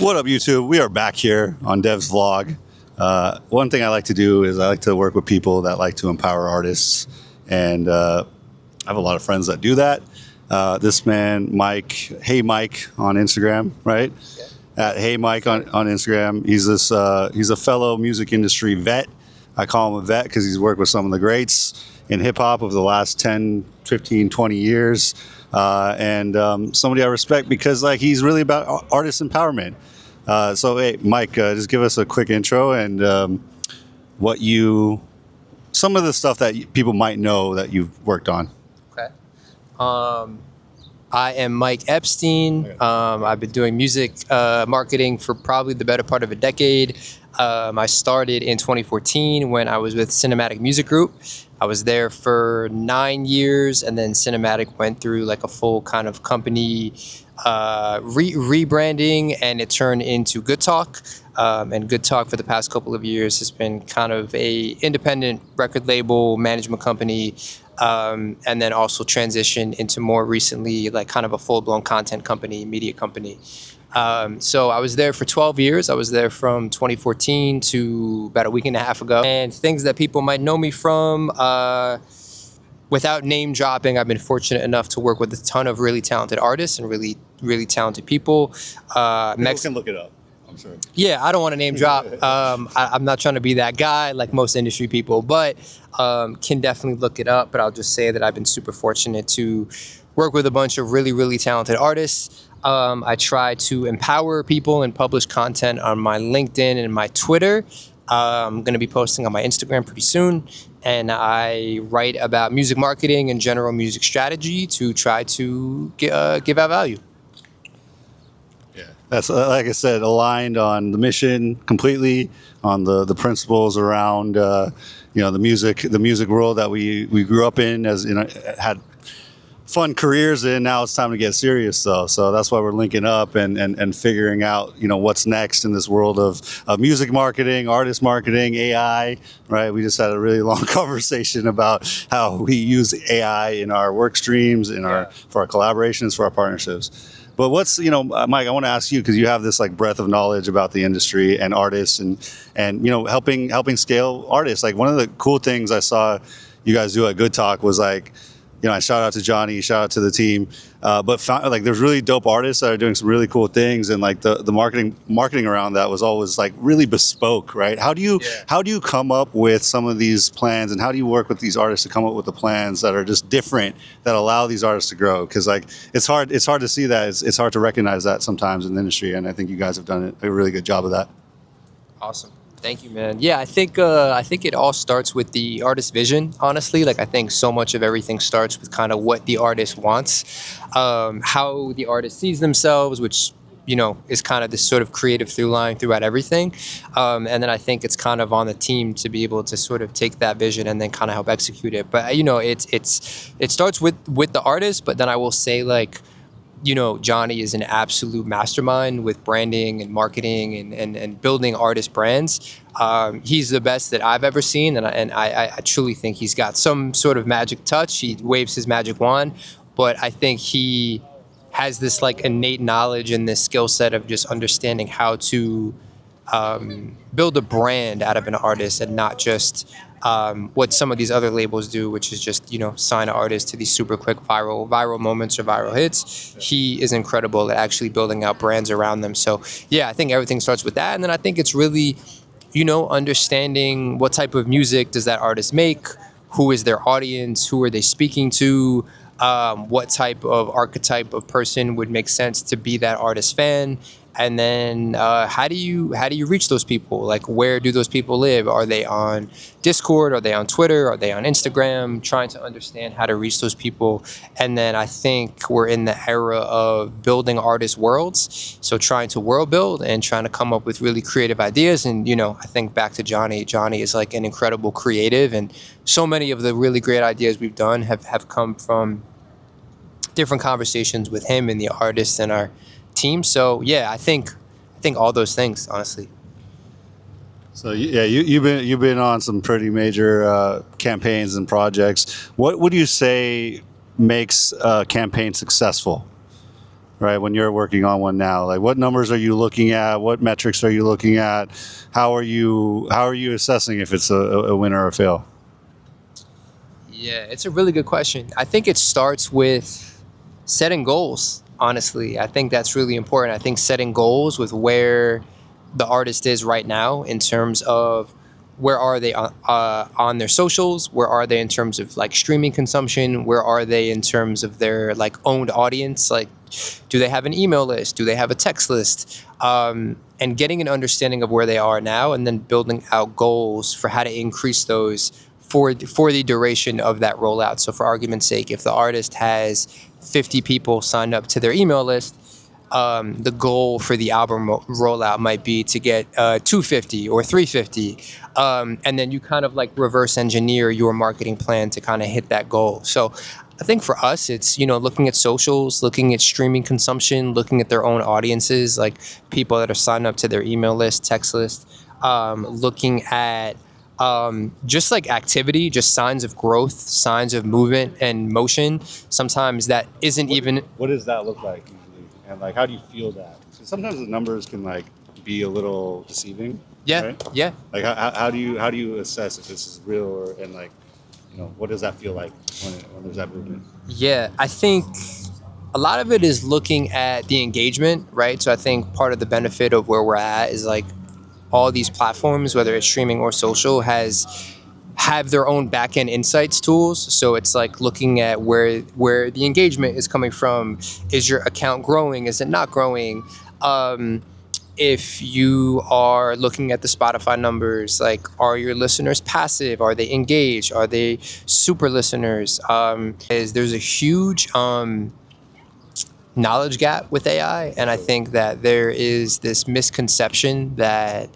What up, YouTube? We are back here on Dev's Vlog. One thing I like to do is I like to work with people that like to empower artists, and I have a lot of friends that do that. This man, Mike, Hey Mike on Instagram, right? Yeah. At Hey Mike on Instagram. He's a fellow music industry vet. I call him a vet because he's worked with some of the greats in hip hop over the last 10, 15, 20 years. And somebody I respect because he's really about artist empowerment. So hey, Mike, just give us a quick intro and some of the stuff that people might know that you've worked on. Okay. I am Mike Epstein. Okay. I've been doing music marketing for probably the better part of a decade. I started in 2014 when I was with Cinematic Music Group. I was there for 9 years, and then Cinematic went through a full kind of company rebranding, and it turned into Good Talk. And Good Talk for the past couple of years has been kind of a independent record label management company, and then also transitioned into more recently kind of a full-blown content company, media company. So I was there for 12 years. I was there from 2014 to about a week and a half ago. And things that people might know me from, without name dropping, I've been fortunate enough to work with a ton of really talented artists and really, really talented people. People can look it up, I'm sure. Yeah, I don't want to name drop. I'm not trying to be that guy like most industry people, but can definitely look it up. But I'll just say that I've been super fortunate to work with a bunch of really, really talented artists. I try to empower people and publish content on my LinkedIn and my Twitter. I'm going to be posting on my Instagram pretty soon. And I write about music marketing and general music strategy to try to give out value. Yeah, that's like I said, aligned on the mission completely, on the principles around the music world that we grew up in, had fun careers in. Now it's time to get serious though, so that's why we're linking up and figuring out what's next in this world of music marketing, artist marketing, AI, right? We just had a really long conversation about how we use AI in our work streams, for our collaborations, for our partnerships. But what's Mike, I want to ask you, because you have this breadth of knowledge about the industry and artists and helping scale artists. One of the cool things I saw you guys do at Good Talk was I shout out to Johnny, shout out to the team, but there's really dope artists that are doing some really cool things, and the marketing around that was always really bespoke, right? How do you come up with some of these plans, and how do you work with these artists to come up with the plans that are just different, that allow these artists to grow? Because it's hard to see that, it's hard to recognize that sometimes in the industry, and I think you guys have done a really good job of that. Awesome. Thank you, man. Yeah, I think it all starts with the artist's vision, honestly. I think so much of everything starts with kind of what the artist wants, how the artist sees themselves, which, is kind of this sort of creative through line throughout everything. And then I think it's kind of on the team to be able to sort of take that vision and then kind of help execute it. But, it starts with the artist, but then I will say Johnny is an absolute mastermind with branding and marketing and building artist brands. He's the best that I've ever seen, and I truly think he's got some sort of magic touch. He waves his magic wand, but I think he has this innate knowledge and this skill set of just understanding how to build a brand out of an artist, and not just what some of these other labels do, which is just sign an artist to these super quick viral moments or viral hits. He is incredible at actually building out brands around them. So yeah, I think everything starts with that, and then I think it's really understanding what type of music does that artist make, who is their audience, who are they speaking to, what type of archetype of person would make sense to be that artist fan. And then how do you reach those people? Where do those people live? Are they on Discord? Are they on Twitter? Are they on Instagram? Trying to understand how to reach those people. And then I think we're in the era of building artist worlds. So trying to world build and trying to come up with really creative ideas. And, I think back to Johnny. Johnny is an incredible creative. And so many of the really great ideas we've done have come from different conversations with him and the artists and our team. So yeah, I think all those things, honestly. So yeah, you've been on some pretty major campaigns and projects. What would you say makes a campaign successful? right? When you're working on one now, like what numbers are you looking at? What metrics are you looking at? How are you assessing if it's a win or a fail? Yeah, it's a really good question. I think it starts with setting goals, honestly. I think that's really important. I think setting goals with where the artist is right now in terms of where are they on their socials, where are they in terms of like streaming consumption, where are they in terms of their like owned audience, like do they have an email list, do they have a text list, and getting an understanding of where they are now and then building out goals for how to increase those for the duration of that rollout. So for argument's sake, if the artist has 50 people signed up to their email list, the goal for the album rollout might be to get 250 or 350. And then you kind of like reverse engineer your marketing plan to kind of hit that goal. So I think for us, it's, looking at socials, looking at streaming consumption, looking at their own audiences, like people that are signed up to their email list, text list, looking at just like activity, just signs of growth, signs of movement and motion. Sometimes that isn't even. What does that look like usually? And like, how do you feel that? 'Cause sometimes the numbers can like be a little deceiving. Yeah, right? yeah. Like, how do you assess if this is real or, and like, what does that feel like when there's that movement? Yeah, I think a lot of it is looking at the engagement, right? So I think part of the benefit of where we're at is like all these platforms, whether it's streaming or social, have their own back-end insights tools. So it's like looking at where the engagement is coming from. Is your account growing? Is it not growing? If you are looking at the Spotify numbers, like, are your listeners passive? Are they engaged? Are they super listeners? There's a huge knowledge gap with AI, and I think that there is this misconception that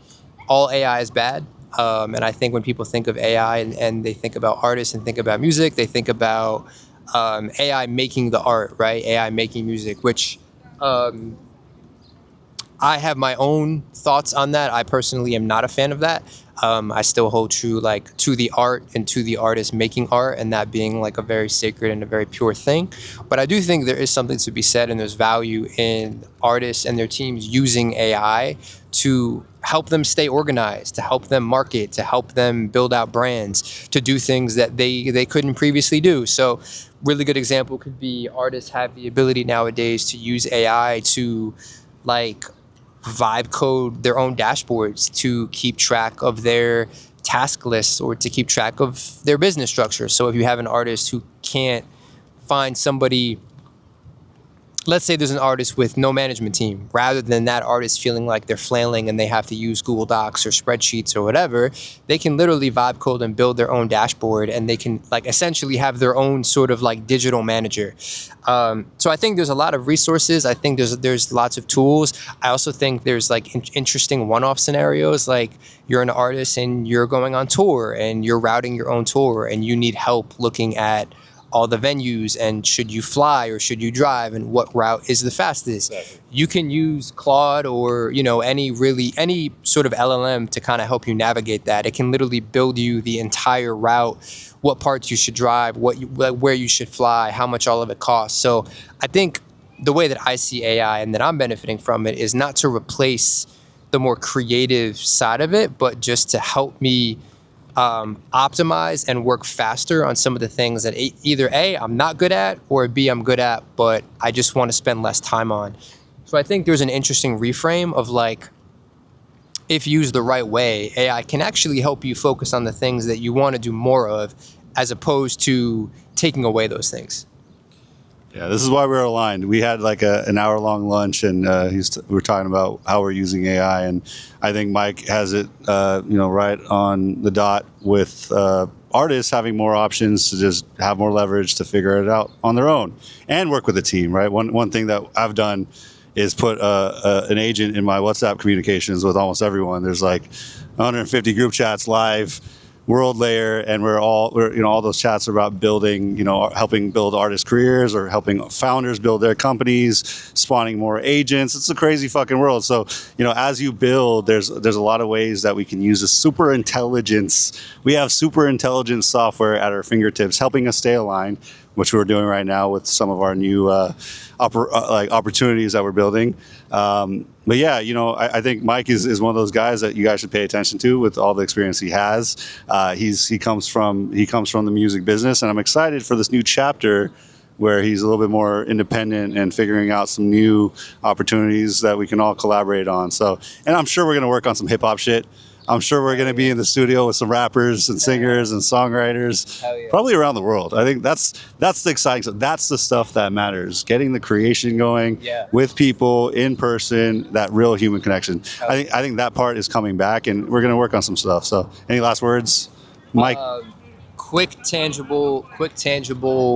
all AI is bad. And I think when people think of AI and they think about artists and think about music, they think about AI making the art, right? AI making music, which I have my own thoughts on that. I personally am not a fan of that. I still hold true like to the art and to the artist making art, and that being like a very sacred and a very pure thing. But I do think there is something to be said, and there's value in artists and their teams using AI to help them stay organized, to help them market, to help them build out brands, to do things that they couldn't previously do. So really good example could be artists have the ability nowadays to use AI to like vibe code their own dashboards to keep track of their task lists or to keep track of their business structure. So if you have an artist who can't find somebody, let's say there's an artist with no management team, rather than that artist feeling like they're flailing and they have to use Google Docs or spreadsheets or whatever, they can literally vibe code and build their own dashboard, and they can like essentially have their own sort of like digital manager. So I think there's a lot of resources. I think there's lots of tools. I also think there's like interesting one-off scenarios, like you're an artist and you're going on tour and you're routing your own tour and you need help looking at all the venues and should you fly or should you drive and what route is the fastest. Exactly. You can use Claude or any sort of LLM to kind of help you navigate that. It can literally build you the entire route, what parts you should drive, where you should fly, how much all of it costs. So I think the way that I see AI and that I'm benefiting from it is not to replace the more creative side of it, but just to help me optimize and work faster on some of the things that either A, I'm not good at, or B, I'm good at, but I just want to spend less time on. So I think there's an interesting reframe of like, if used the right way, AI can actually help you focus on the things that you want to do more of, as opposed to taking away those things. Yeah, this is why we're aligned. We had like an hour-long lunch, and we were talking about how we're using AI, and I think Mike has it, right on the dot with artists having more options to just have more leverage to figure it out on their own and work with a team. Right. One thing that I've done is put an agent in my WhatsApp communications with almost everyone. There's like 150 group chats live. World layer, and we're all those chats are about building, helping build artists' careers or helping founders build their companies, spawning more agents. It's a crazy fucking world. So, as you build, there's a lot of ways that we can use this super intelligence. We have super intelligence software at our fingertips, helping us stay aligned. which we're doing right now with some of our new opportunities that we're building. But yeah, I think Mike is one of those guys that you guys should pay attention to with all the experience he has. He comes from the music business, and I'm excited for this new chapter where he's a little bit more independent and figuring out some new opportunities that we can all collaborate on. So, and I'm sure we're going to work on some hip hop shit. I'm sure we're going to be in the studio with some rappers and singers and songwriters, probably around the world. I think that's the exciting stuff. That's the stuff that matters. Getting the creation going with people in person, that real human connection. I think that part is coming back, and we're going to work on some stuff. So, any last words, Mike? Quick tangible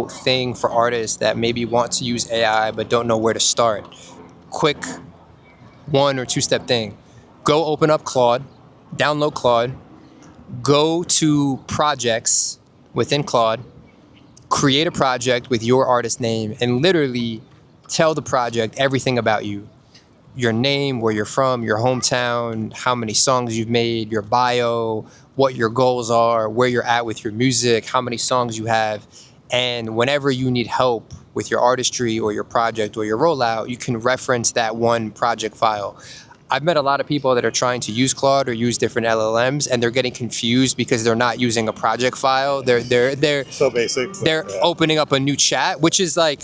thing for artists that maybe want to use AI but don't know where to start. Quick 1 or 2 step thing. Go open up Claude, download Claude, go to projects within Claude, create a project with your artist name, and literally tell the project everything about you. Your name, where you're from, your hometown, how many songs you've made, your bio, what your goals are, where you're at with your music, how many songs you have. And whenever you need help with your artistry or your project or your rollout, you can reference that one project file. I've met a lot of people that are trying to use Claude or use different LLMs, and they're getting confused because they're not using a project file. They're So basic. They're opening up a new chat, which is like,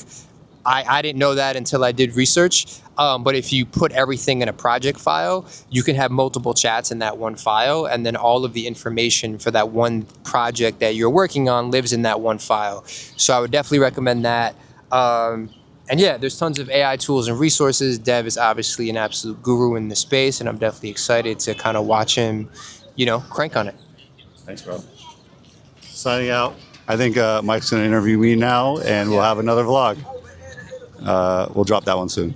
I didn't know that until I did research. But if you put everything in a project file, you can have multiple chats in that one file, and then all of the information for that one project that you're working on lives in that one file. So I would definitely recommend that. And yeah, there's tons of AI tools and resources. Dev is obviously an absolute guru in the space, and I'm definitely excited to kind of watch him, crank on it. Thanks, bro. Signing out. I think Mike's going to interview me now, and we'll have another vlog. We'll drop that one soon.